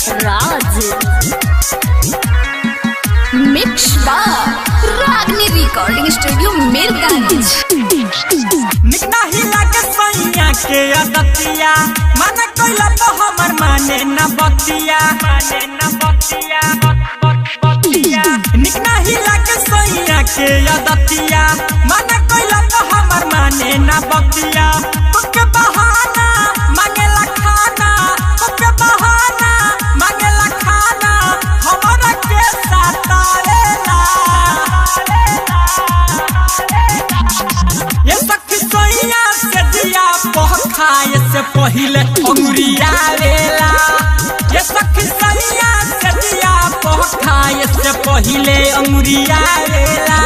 राज mix रागनी recording studio Mirganj. निकना हिला के सैया के अदतिया मन कोइला तो हमर माने न बतिया निकना हिला के सैया के अदतिया मन कोइला तो हमर माने न बतिया तुके बहाना मांगेला खाना तुके बहाना मांगेला खाना हमरा के सतावेला ये सखी सैया से दिया पखाए से पहिले अंगुरिया लेला ये सखी सैया से दिया पखाए से पहिले अंगुरिया लेला